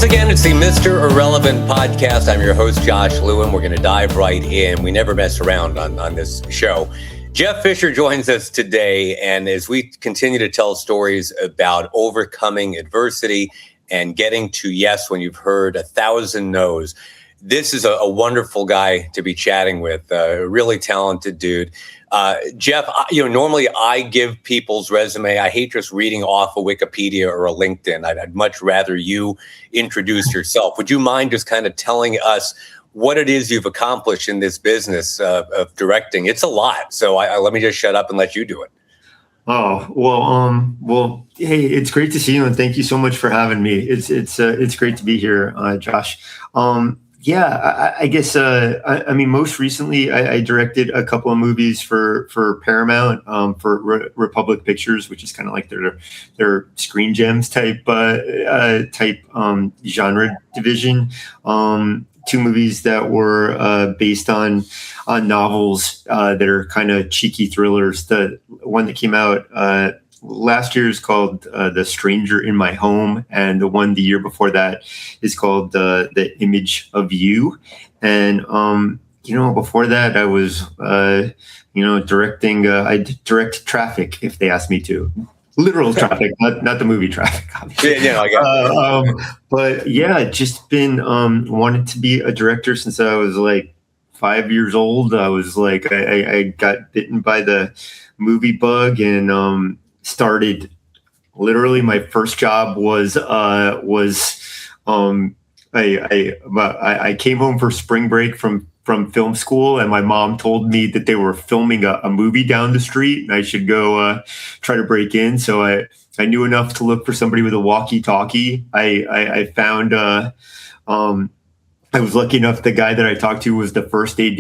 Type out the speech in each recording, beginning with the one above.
Once again, it's the Mr. Irrelevant podcast. I'm your host, Josh Lewin. We're going to dive right in. We never mess around on this show. Jeff Fisher joins us today, and as we continue to tell stories about overcoming adversity and getting to yes when you've heard 1,000 no's, this is a wonderful guy to be chatting with, a really talented dude. Jeff, normally I give people's resume. I hate just reading off a Wikipedia or a LinkedIn. I'd much rather you introduce yourself. Would you mind just kind of telling us what it is you've accomplished in this business of directing? It's a lot. So let me just shut up and let you do it. Oh, well, hey, it's great to see you, and thank you so much for having me. It's great to be here, Josh. Yeah, I guess, I mean, most recently I directed a couple of movies for Paramount, for Republic Pictures, which is kind of like their Screen Gems type genre division. Two movies that were based on novels that are kind of cheeky thrillers. The one that came out last year is called The Stranger in My Home, and the one the year before that is called The Image of You. And before that I was directing. I direct Traffic, if they asked me to. Literal traffic, not the movie Traffic, obviously. Yeah, I got it. But yeah, just been wanted to be a director since I was like 5 years old. I was like, I got bitten by the movie bug and started. Literally, my first job was I came home for spring break from film school, and my mom told me that they were filming a movie down the street and I should go try to break in. So I knew enough to look for somebody with a walkie-talkie. I found I was lucky enough, the guy that I talked to was the first AD.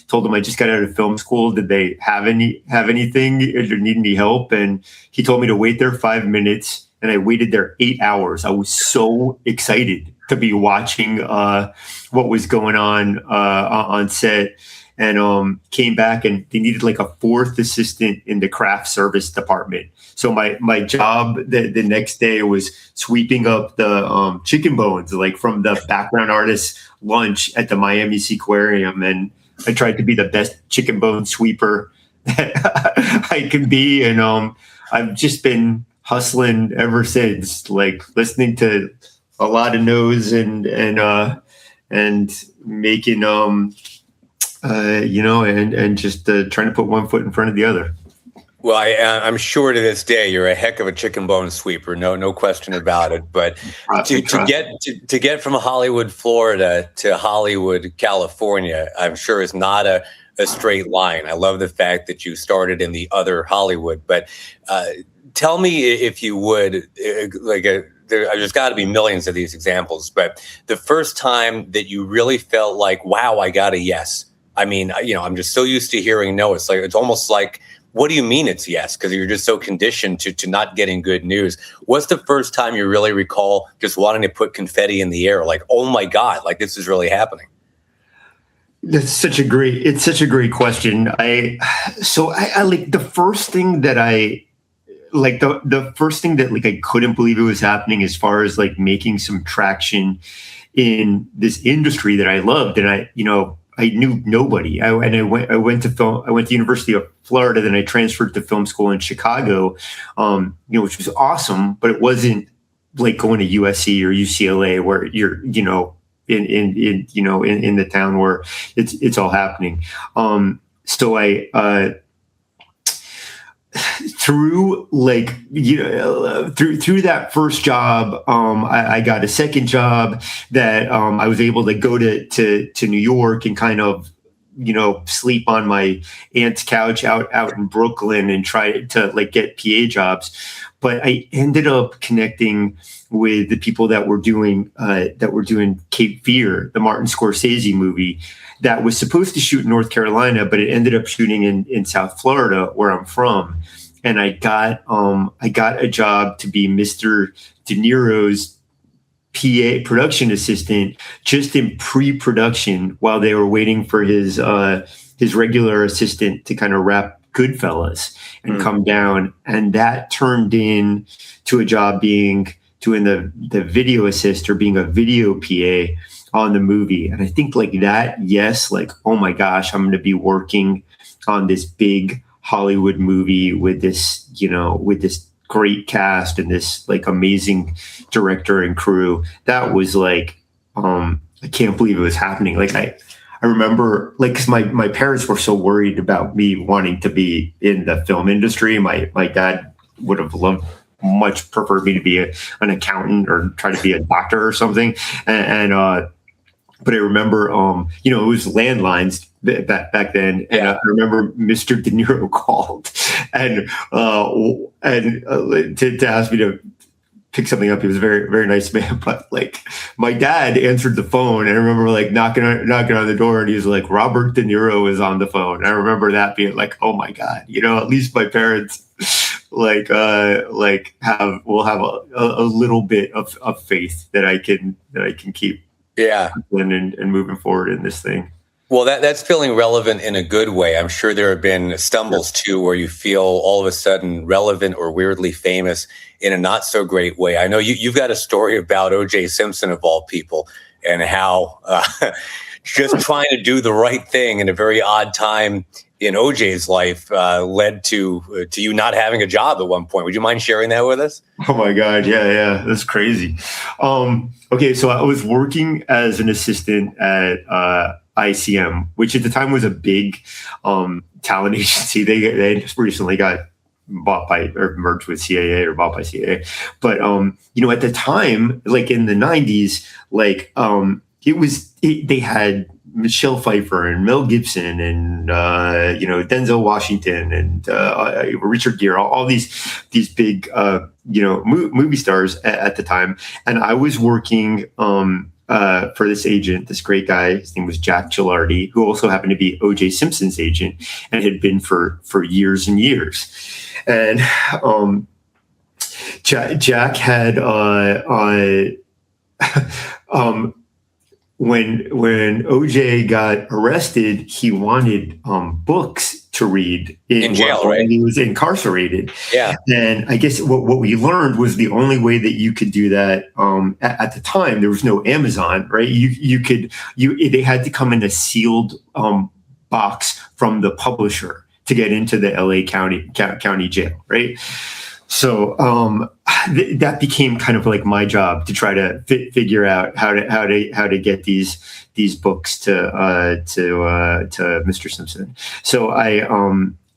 Told him I just got out of film school. Did they have anything or need any help? And he told me to wait there 5 minutes, and I waited there 8 hours. I was so excited to be watching what was going on set, and came back, and they needed like a fourth assistant in the craft service department. So my job the next day was sweeping up the chicken bones, like from the background artist's lunch at the Miami Seaquarium. And I tried to be the best chicken bone sweeper that I can be. And I've just been hustling ever since, like listening to a lot of no's and making and just trying to put one foot in front of the other. Well, I'm sure to this day you're a heck of a chicken bone sweeper, no question about it. But to get from Hollywood, Florida to Hollywood, California, I'm sure is not a straight line. I love the fact that you started in the other Hollywood. But tell me, if you would, there's got to be millions of these examples, but the first time that you really felt like, wow, I got a yes. I mean, I'm just so used to hearing no. It's almost like, what do you mean it's yes? Because you're just so conditioned to not getting good news. What's the first time you really recall just wanting to put confetti in the air? Like, oh my God, like this is really happening. It's such a great question. I like the first thing that the first thing that like I couldn't believe it was happening as far as like making some traction in this industry that I loved. And I knew nobody. I went to University of Florida, then I transferred to film school in Chicago, which was awesome, but it wasn't like going to USC or UCLA where you're, in the town where it's all happening. So I through that first job, I got a second job that I was able to go to New York and kind of sleep on my aunt's couch out in Brooklyn and try to like get PA jobs. But I ended up connecting with the people that were doing Cape Fear, the Martin Scorsese movie that was supposed to shoot in North Carolina, but it ended up shooting in South Florida, where I'm from. And I got a job to be Mr. De Niro's PA production assistant, just in pre-production while they were waiting for his regular assistant to kind of wrap Goodfellas and come down. And that turned in to a job being doing the video assist or being a video PA on the movie. And I think like that, yes, like, oh my gosh, I'm going to be working on this big Hollywood movie with this, with this great cast and this like amazing director and crew. That was like, I can't believe it was happening. Like I remember, like, because my parents were so worried about me wanting to be in the film industry. My dad would have much preferred me to be an accountant or try to be a doctor or something. But I remember, it was landlines back then, and I remember Mr. De Niro called and to ask me to pick something up. He was a very, very nice man, but like my dad answered the phone, and I remember like knocking on the door, and he was like, "Robert De Niro is on the phone." And I remember that being like, "Oh my God!" At least my parents will have a little bit of faith that I can keep. Yeah. And moving forward in this thing. Well, that's feeling relevant in a good way. I'm sure there have been stumbles too, where you feel all of a sudden relevant or weirdly famous in a not so great way. I know you've got a story about O.J. Simpson of all people, and how just trying to do the right thing in a very odd time in OJ's life led to you not having a job at one point. Would you mind sharing that with us? Oh my God. Yeah. That's crazy. Okay. So I was working as an assistant at ICM, which at the time was a big talent agency. They just recently got bought by or merged with CAA or bought by CAA. But, at the time, like in the 90s, like they had Michelle Pfeiffer and Mel Gibson and Denzel Washington and Richard Gere, all these big movie stars at the time. And I was working for this agent, this great guy. His name was Jack Gilardi, who also happened to be O.J. Simpson's agent and had been for years and years. And Jack had when OJ got arrested, he wanted books to read in jail, right? He was incarcerated. Yeah. And I guess what we learned was the only way that you could do that at the time, there was no Amazon, right? They had to come in a sealed box from the publisher to get into the LA County jail, right? So that became kind of like my job to try to figure out how to get these books to Mr. Simpson.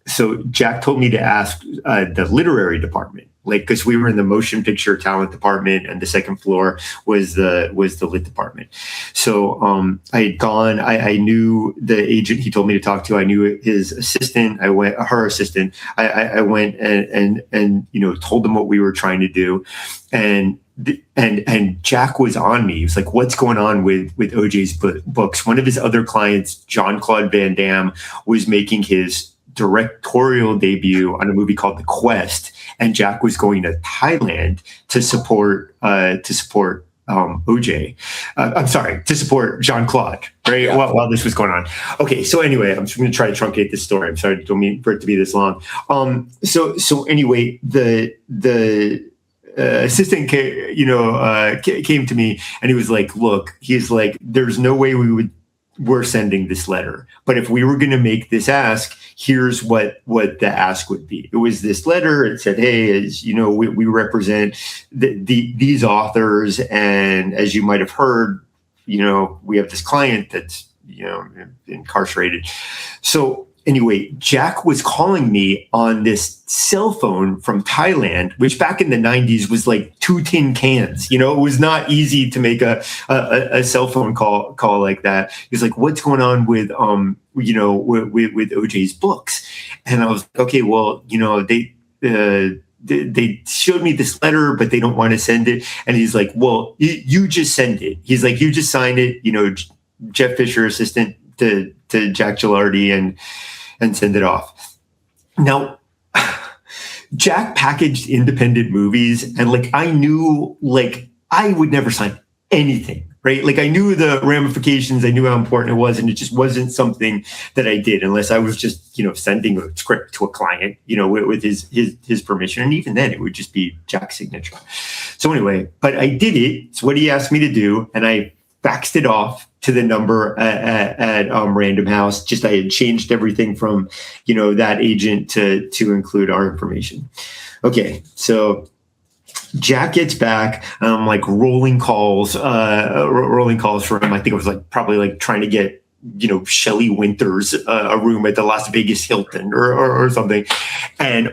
So Jack told me to ask the literary department, like, because we were in the motion picture talent department, and the second floor was the lit department. So I had gone. I knew the agent he told me to talk to. I knew his assistant. Her assistant. I went and told them what we were trying to do, and Jack was on me. He was like, "What's going on with OJ's books?" One of his other clients, Jean-Claude Van Damme, was making his directorial debut on a movie called The Quest, and Jack was going to Thailand to support OJ. I'm sorry, to support Jean-Claude, right? Yeah. While this was going on. Okay, so anyway, I'm just going to try to truncate this story. I'm sorry, don't mean for it to be this long. So anyway, the assistant came to me, and he was like, "Look," he's like, "there's no way we're sending this letter, but if we were going to make this ask, here's what the ask would be." It was this letter. It said, "Hey, as you know, we represent these authors, and as you might have heard, we have this client that's incarcerated." So anyway, Jack was calling me on this cell phone from Thailand, which back in the 90s was like 2 tin cans. It was not easy to make a cell phone call like that. He's like, "What's going on with with OJ's books?" And I was like, "Okay, well, they showed me this letter, but they don't want to send it." And he's like, "Well, you just send it." He's like, "You just sign it, Jeff Fisher, assistant to Jack Gilardi, and send it off." Now, Jack packaged independent movies, and like I knew, like I would never sign anything right? Like I knew the ramifications, I knew how important it was, and it just wasn't something that I did unless I was just, sending a script to a client, with his permission. And even then it would just be Jack's signature. So anyway, but I did it. It's what he asked me to do. And I faxed it off to the number at Random House. Just I had changed everything from, that agent to include our information. Okay, so Jack gets back. I'm like rolling calls for him. I think it was like probably like trying to get Shelley Winters a room at the Las Vegas Hilton or something. And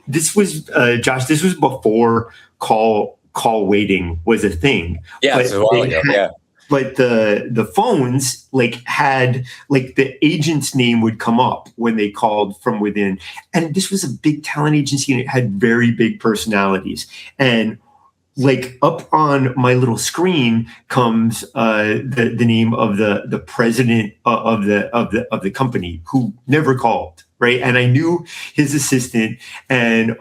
this was Josh. This was before call waiting was a thing. Yeah, it's a while ago. Yeah. But the phones had the agent's name would come up when they called from within. And this was a big talent agency and it had very big personalities. And up on my little screen comes the name of the president of the company who never called. Right. And I knew his assistant and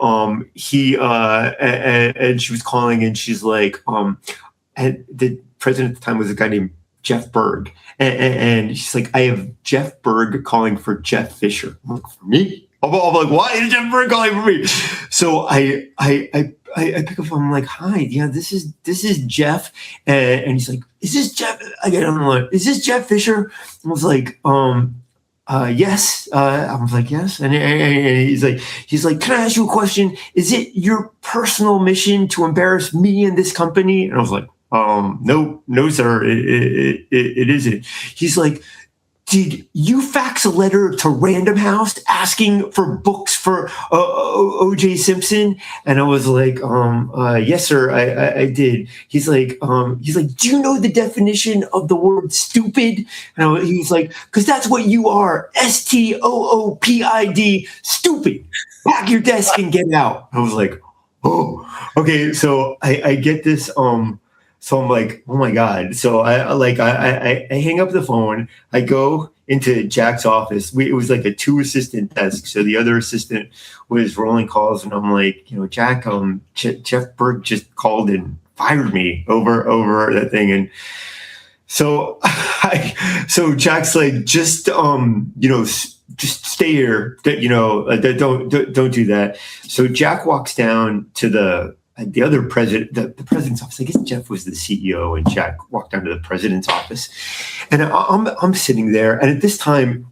he and she was calling and she's like, and the president at the time was a guy named Jeff Berg. And she's like, I have Jeff Berg calling for Jeff Fisher. I'm like, for me? I'm like, why is Jeff Berg calling for me? So I pick up, I'm like, hi, yeah, this is Jeff. And he's like, is this Jeff? I'm like, is this Jeff Fisher? I was like, yes. I was like, yes. And he's like, can I ask you a question? Is it your personal mission to embarrass me and this company? And I was like, no, sir, it isn't. He's like, did you fax a letter to Random House asking for books for O.J. Simpson? And I was like, yes, sir, I did. He's like, do you know the definition of the word stupid? And he's like, because that's what you are, STOOPID, stupid. Pack your desk and get out. I was like, oh, okay. So I get this. So I'm like, oh my God. So I hang up the phone. I go into Jack's office. It was like a 2-assistant desk. So the other assistant was rolling calls. And I'm like, Jack, Jeff Berg just called and fired me over that thing. And so Jack's like, just stay here. Don't do that. So Jack walks down to the other president, the president's office. I guess Jeff was the CEO, and Jack walked down to the president's office. And I'm sitting there, and at this time,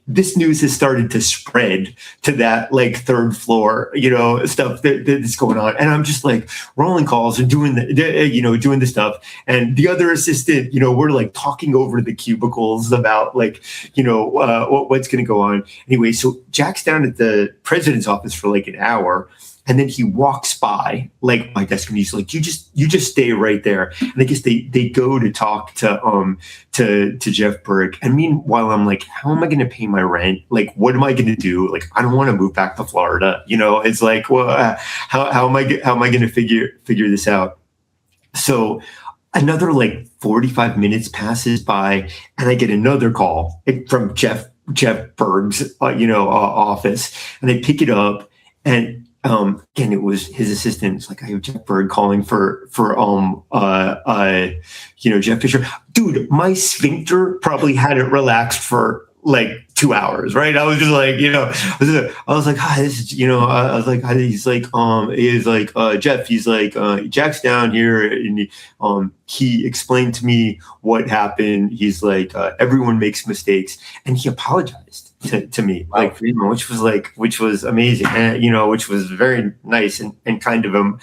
this news has started to spread to that third floor, stuff that's going on. And I'm just rolling calls and doing the stuff. And the other assistant, we're talking over the cubicles about what's going to go on. Anyway, so Jack's down at the president's office for an hour. And then he walks by my desk and he's like, you just stay right there. And I guess they go to talk to Jeff Berg. And meanwhile, I'm like, how am I going to pay my rent? What am I going to do? I don't want to move back to Florida. It's well, how am I going to figure this out? So another 45 minutes passes by and I get another call from Jeff Berg's, office, and I pick it up and, again, it was his assistant. It's I have Jeff Berg calling for Jeff Fisher. Dude, my sphincter probably hadn't relaxed for 2 hours, right? I was just I was like, hi, this is, I was like, hi, he's Jeff, he's Jack's down here. And he explained to me what happened. He's everyone makes mistakes. And he apologized to me, wow. which was amazing, and which was very nice and kind of him.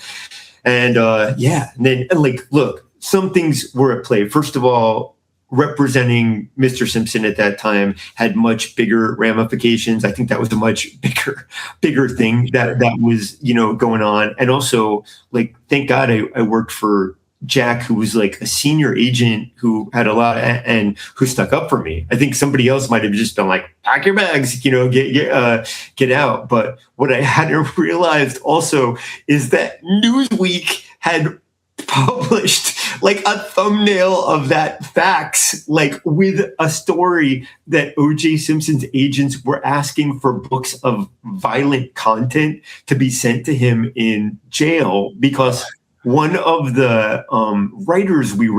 And and then look, some things were at play. First of all, representing Mr. Simpson at that time had much bigger ramifications. I think that was a much bigger thing that was going on. And also, thank God I worked for Jack, who was a senior agent who had a lot and who stuck up for me. I think somebody else might have just been pack your bags, get out. But what I hadn't realized also is that Newsweek had published a thumbnail of that fax, with a story that O.J. Simpson's agents were asking for books of violent content to be sent to him in jail because one of the writers we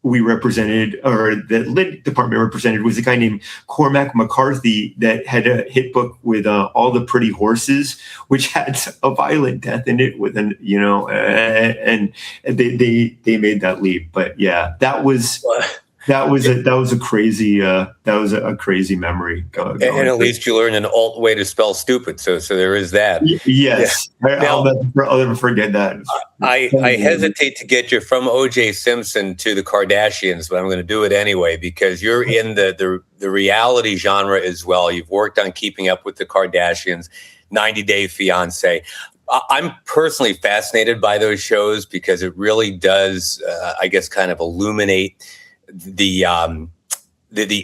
we represented, or the lit department represented, was a guy named Cormac McCarthy that had a hit book with All the Pretty Horses, which had a violent death in it with an, and they made that leap. But yeah, that was a crazy memory. And at least you learned an alt way to spell stupid. So there is that. Yes. Yeah. I'll never forget that. I hesitate to get you from O.J. Simpson to the Kardashians, but I'm going to do it anyway, because you're in the reality genre as well. You've worked on Keeping Up with the Kardashians, 90 Day Fiancé. I'm personally fascinated by those shows because it really does, I guess, kind of illuminate the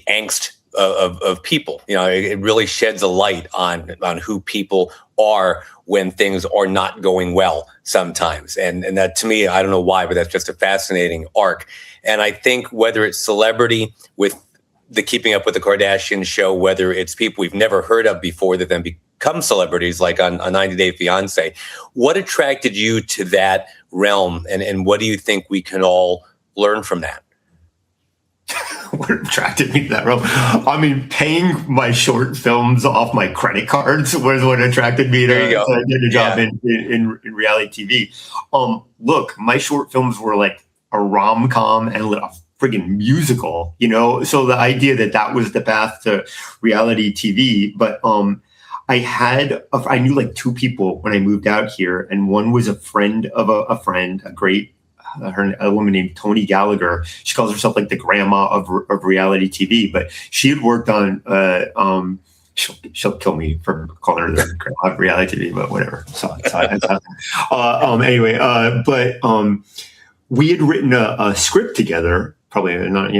angst of people. It really sheds a light on who people are when things are not going well sometimes. And that, to me, I don't know why, but that's just a fascinating arc. And I think whether it's celebrity with the Keeping Up with the Kardashians show, whether it's people we've never heard of before that then become celebrities, like on 90 Day Fiancé, what attracted you to that realm? And what do you think we can all learn from that? What attracted me to that role? I mean, paying my short films off my credit cards was what attracted me to get a job in reality TV. Look, my short films were like a rom-com and a friggin' musical, So the idea that was the path to reality TV, but I knew like two people when I moved out here, and one was a friend of a friend, a woman named Tony Gallagher. She calls herself like the grandma of reality TV, but she had worked on, she'll kill me for calling her the grandma of reality TV, but whatever. Anyway, we had written a script together, probably not,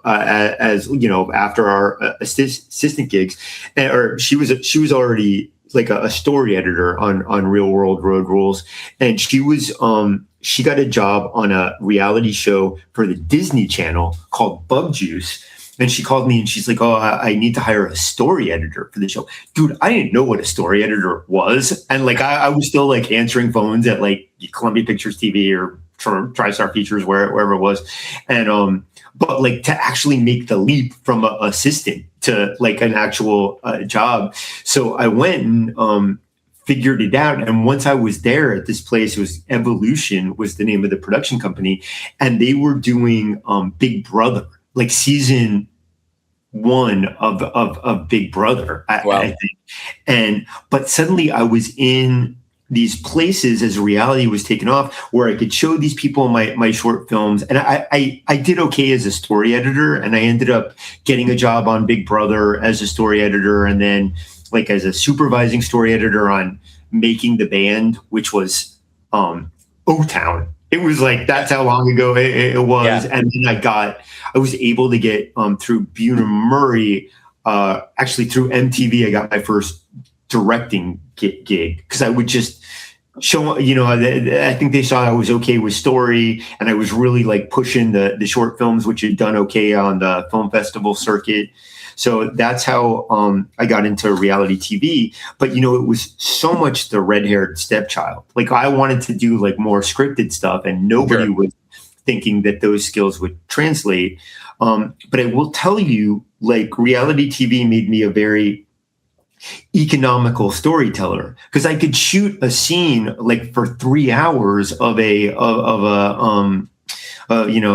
as after our assistant gigs, or she was already like a story editor on Real World Road Rules, and she got a job on a reality show for the Disney Channel called Bug Juice. And she called me and she's like, "Oh, I need to hire a story editor for the show." Dude, I didn't know what a story editor was. And like, I was still like answering phones at like Columbia Pictures TV or TriStar Features, wherever it was. And, but like to actually make the leap from an assistant to like an actual job. So I went and, figured it out. And once I was there at this place, it was Evolution was the name of the production company. And they were doing Big Brother, like season 1 of Big Brother, I think. But suddenly I was in these places as reality was taken off where I could show these people my short films. And I did okay as a story editor. And I ended up getting a job on Big Brother as a story editor. And then like as a supervising story editor on Making the Band, which was O-Town. It was like, that's how long ago it was. Yeah. And then I was able to get through Buna Murray, actually through MTV, I got my first directing gig because I would just show, I think they saw I was okay with story, and I was really like pushing the short films, which had done okay on the film festival circuit. So that's how I got into reality TV. But, it was so much the red-haired stepchild. Like I wanted to do like more scripted stuff, and nobody was thinking that those skills would translate. But I will tell you, like reality TV made me a very economical storyteller, because I could shoot a scene like for 3 hours of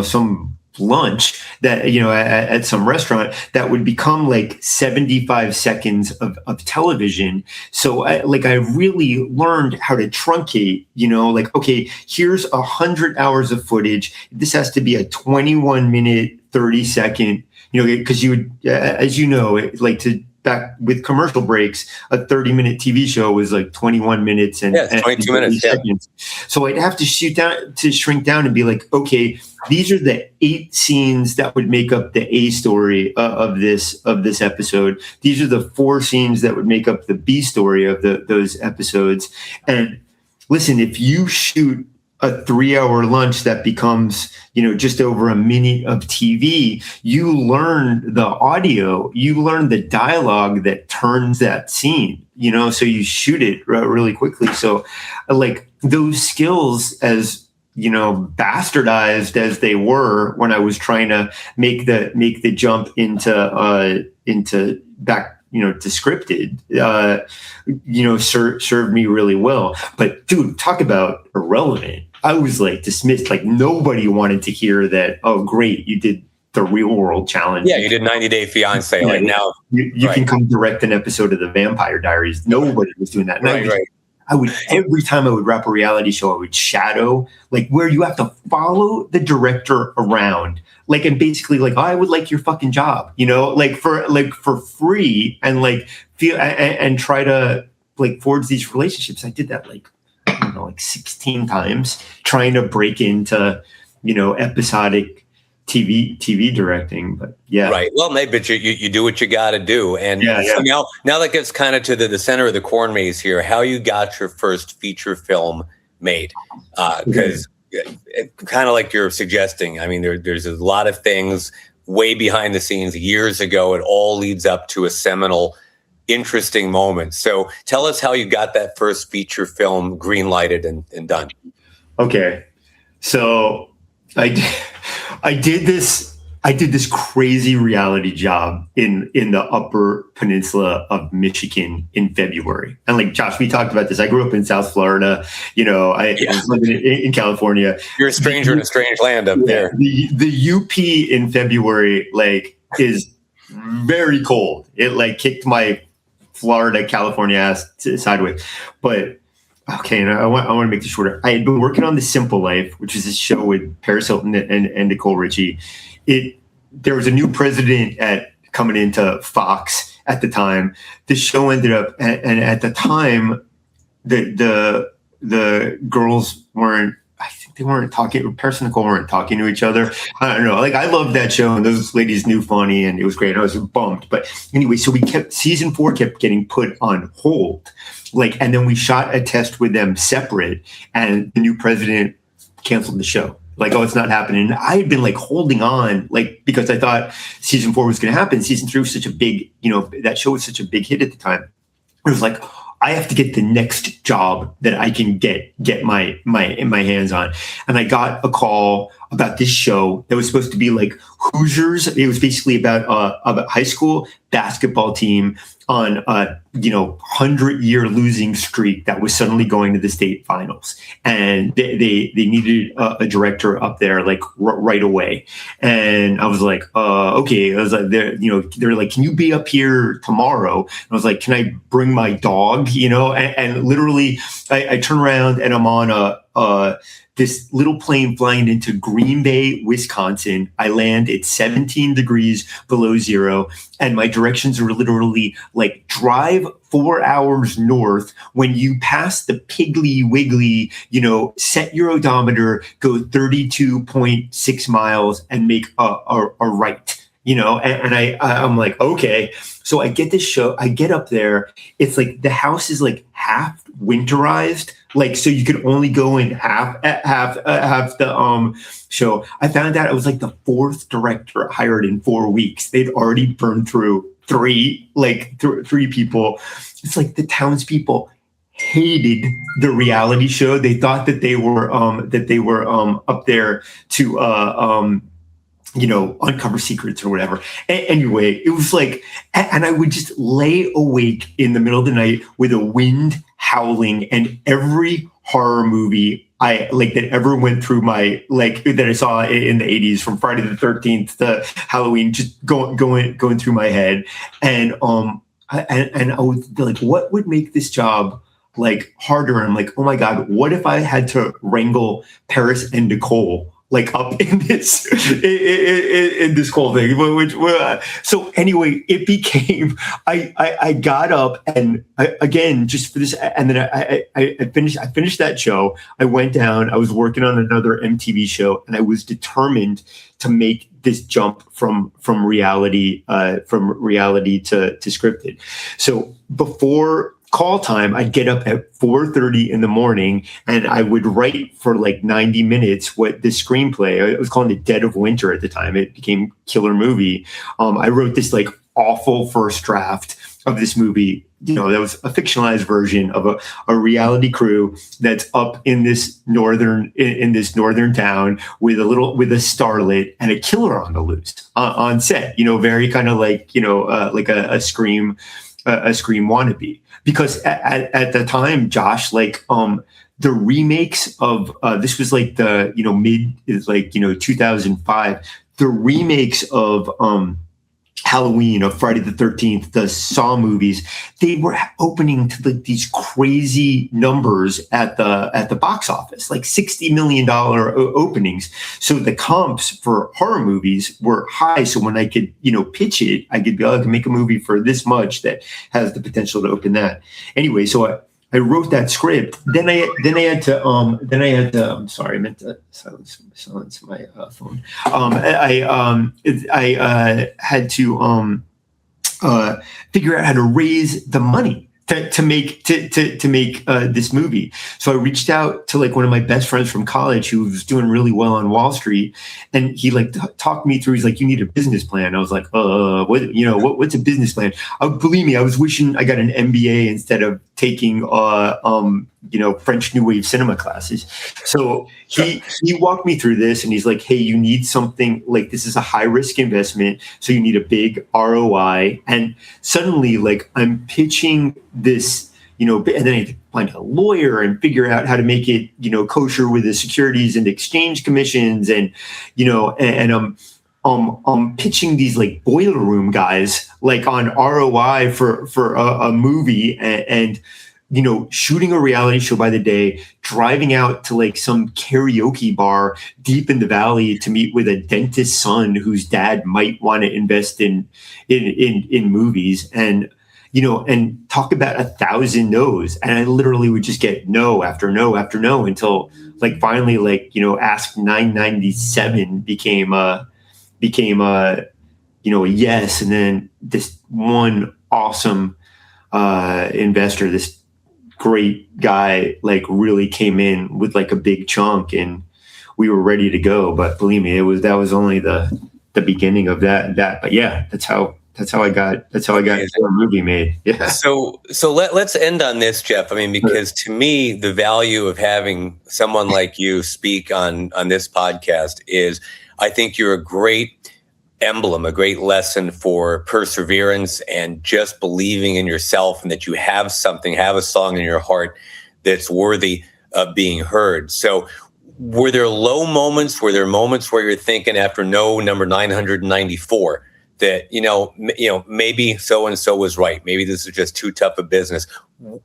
some lunch that at some restaurant that would become like 75 seconds of television. So I really learned how to truncate, like, okay, here's 100 hours of footage. This has to be a 21 minute, 30 second, because you would, as like to back with commercial breaks, a 30-minute TV show was like 21 minutes and 22 minutes seconds. So I'd have to shrink down and be like, okay, these are the 8 scenes that would make up the A story of this episode. These are the 4 scenes that would make up the B story of those episodes. And listen, if you shoot a 3-hour lunch that becomes, just over a minute of TV, you learn the audio, you learn the dialogue that turns that scene, so you shoot it really quickly. So like those skills as bastardized as they were when I was trying to make the jump into back, to scripted, served me really well. But dude, talk about irrelevant. I was like dismissed. Like nobody wanted to hear that. Oh, great, you did the Real World Challenge. Yeah, you did 90 Day Fiance. Yeah, like now, you can come direct an episode of the Vampire Diaries. Nobody was doing that. And I would every time I would wrap a reality show, I would shadow, like where you have to follow the director around, like, and basically like, oh, I would like your fucking job, like for free, and like feel and try to like forge these relationships. I did that like 16 times, trying to break into episodic TV directing. But yeah, right. Well, maybe you do what you got to do, and so now that gets kind of to the center of the corn maze here. How you got your first feature film made? Because kind of like you're suggesting, I mean, there's a lot of things way behind the scenes years ago. It all leads up to a seminal, interesting moment. So tell us how you got that first feature film green lighted and done. Okay, so I did this crazy reality job in the Upper Peninsula of Michigan in February. And like Josh, we talked about this. I grew up in South Florida. I was living in California. You're a stranger in a strange land up there. The UP in February is very cold. It kicked my Florida, California ass sideways. But okay, and I want to make this shorter. I had been working on The Simple Life, which is this show with Paris Hilton and Nicole Richie. There was a new president coming into Fox at the time. This show ended up, and at the time, the girls weren't. I think they weren't talking. Paris and Nicole weren't talking to each other. I don't know. Like I loved that show, and those ladies knew funny, and it was great. I was bummed, but anyway, so season 4 kept getting put on hold. And then we shot a test with them separate, and the new president canceled the show. Oh, it's not happening. And I had been holding on, because I thought season 4 was going to happen. Season 3 was such a big, that show was such a big hit at the time. It was like, I have to get the next job that I can get my hands on. And I got a call about this show that was supposed to be like Hoosiers. It was basically about a high school basketball team on a 100-year losing streak that was suddenly going to the state finals, and they needed a director up there right away. And I was like, okay. I was like, they're like, can you be up here tomorrow? And I was like, can I bring my dog? And literally, I turn around and I'm on this little plane flying into Green Bay, Wisconsin. I land at 17 degrees below zero. And my directions are literally drive 4 hours north. When you pass the Piggly Wiggly, set your odometer, go 32.6 miles and make a right. And I'm like, okay. So I get this show, I get up there. It's the house is half winterized. So you could only go in half the show. I found out I was the 4th director hired in 4 weeks. They'd already burned through three people. It's the townspeople hated the reality show. They thought that they were up there to uncover secrets or whatever. Anyway, it was and I would just lay awake in the middle of the night with a wind howling, and every horror movie I that ever went through my that I saw in the 80s, from Friday the 13th to Halloween, just going through my head. And I was what would make this job harder? And I'm like, oh my God, what if I had to wrangle Paris and Nicole up in this whole thing? So anyway, it became, I got up, and again, just for this, and then I finished that show. I went down, I was working on another MTV show, and I was determined to make this jump from reality to scripted. So before call time, I'd get up at 4:30 in the morning, and I would write for 90 minutes what the screenplay. It was called The Dead of Winter at the time. It became Killer Movie. I wrote this awful first draft. this movie, that was a fictionalized version of a reality crew that's up in this northern town with a starlet and a killer on the loose on set. Very kind of like like a Scream wannabe. Because at the time, Josh, the remakes of this was like the mid 2005. The remakes of Halloween, of Friday the 13th, the Saw movies, they were opening to these crazy numbers at the box office, like $60 million openings. So the comps for horror movies were high. So when I could, pitch it, I could be able to make a movie for this much that has the potential to open that. Anyway, so I wrote that script. Then I had to. I'm sorry, I meant to silence my phone. I had to figure out how to raise the money to make this movie. So I reached out to one of my best friends from college who was doing really well on Wall Street, and he talked me through. He's like, "You need a business plan." I was like, what's a business plan?" Believe me, I was wishing I got an MBA instead of taking French New Wave cinema classes. So he walked me through this, and he's like, "Hey, you need something this is a high risk investment, so you need a big ROI." And suddenly, I'm pitching this, and then I had to find a lawyer and figure out how to make it, kosher with the Securities and Exchange Commissions, and I'm pitching these boiler room guys on ROI for a movie, and shooting a reality show by the day, driving out to some karaoke bar deep in the valley to meet with a dentist's son whose dad might want to invest in movies, and talk about 1,000 no's. And I literally would just get no after no after no until finally Ask 997 became a yes. And then this one awesome investor, this great guy, really came in with a big chunk, and we were ready to go. But believe me, that was only the beginning of that. But yeah, that's how I got a movie made. Yeah. So let's end on this, Jeff. I mean, because to me, the value of having someone like you speak on this podcast is, I think you're a great emblem, a great lesson for perseverance and just believing in yourself, and that you have a song in your heart that's worthy of being heard. So were there low moments? Were there moments where you're thinking after number 994 that, maybe so-and-so was right. Maybe this is just too tough a business.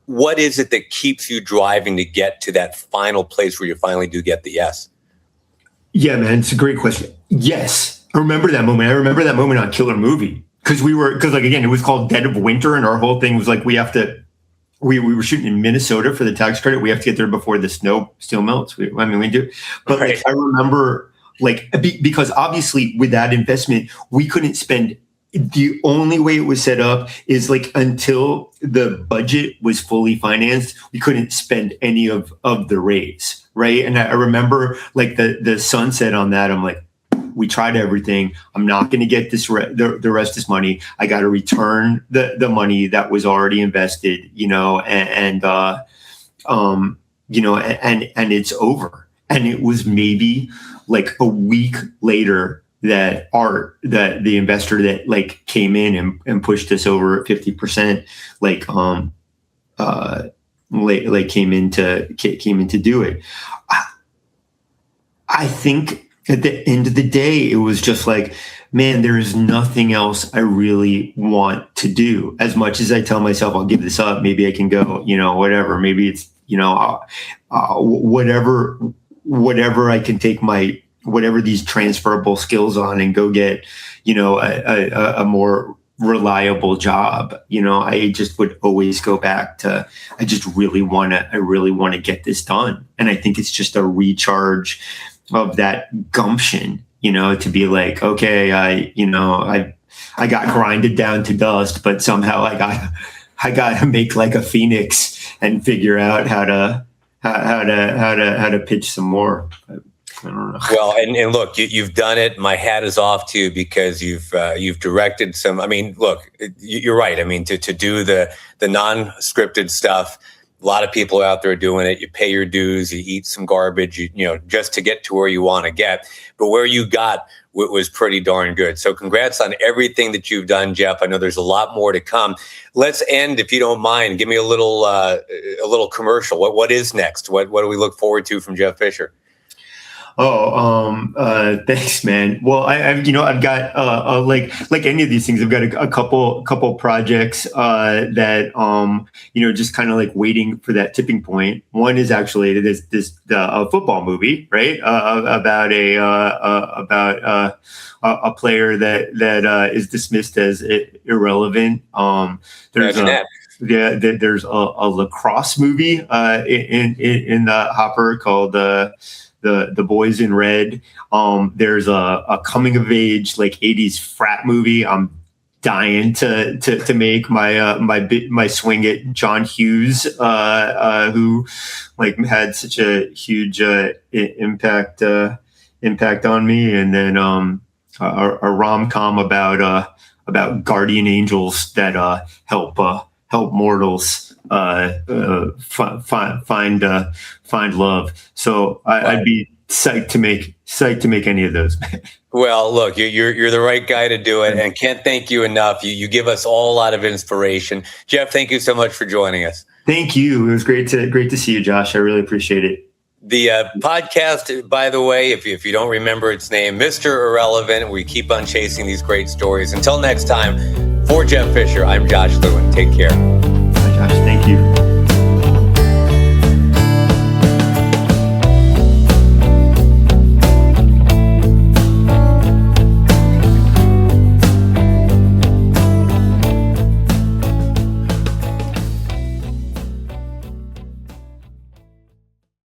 What is it that keeps you driving to get to that final place where you finally do get the yes? Yeah, man, it's a great question. Yes. I remember that moment. I remember that moment on Killer Movie because again, it was called Dead of Winter, and our whole thing was we were shooting in Minnesota for the tax credit. We have to get there before the snow still melts. We do. But right. I remember because obviously with that investment, we couldn't spend. The only way it was set up is until the budget was fully financed, we couldn't spend any of the raise. Right. And I remember the sunset on that. I'm like, we tried everything. I'm not going to get the rest of this money. I got to return the money that was already invested, and it's over. And it was maybe a week later that the investor that came in and pushed us over at 50%, came in to do it. I think at the end of the day, it was just man, there is nothing else I really want to do. As much as I tell myself I'll give this up, maybe I can go, whatever. Maybe it's, whatever I can take whatever these transferable skills on and go get, a more reliable job. I just would always go back to, I really want to get this done. And I think it's just a recharge of that gumption, to be okay, I got grinded down to dust, but somehow I got to make a phoenix and figure out how to pitch some more. I don't know. Well, and look, you've done it. My hat is off to you because you've directed some. I mean, look, you're right. I mean, to do the non-scripted stuff, a lot of people out there doing it. You pay your dues, you eat some garbage, you know, just to get to where you want to get. But where you got was pretty darn good. So congrats on everything that you've done, Jeff. I know there's a lot more to come. Let's end, if you don't mind. Give me a little commercial. What is next? What do we look forward to from Jeff Fisher? Thanks, man. Well, I've got like any of these things, I've got a couple projects that just kind of like waiting for that tipping point. One is actually this football movie, right? About a player that is dismissed as irrelevant. There's a lacrosse movie in the hopper called the Boys in Red. There's a coming of age like 80s frat movie I'm dying to make. My swing at John Hughes, who like had such a huge impact on me, and then a rom-com about guardian angels that help mortals find love. So I'd be psyched to make any of those. Well, look, you're the right guy to do it, and can't thank you enough. You give us all a lot of inspiration. Jeff, thank you so much for joining us. Thank you. It was great to see you, Josh. I really appreciate it. The podcast, by the way, if you don't remember its name, Mr. Irrelevant, we keep on chasing these great stories. Until next time, for Jeff Fisher, I'm Josh Lewin. Take care. Bye, Josh. Thank you.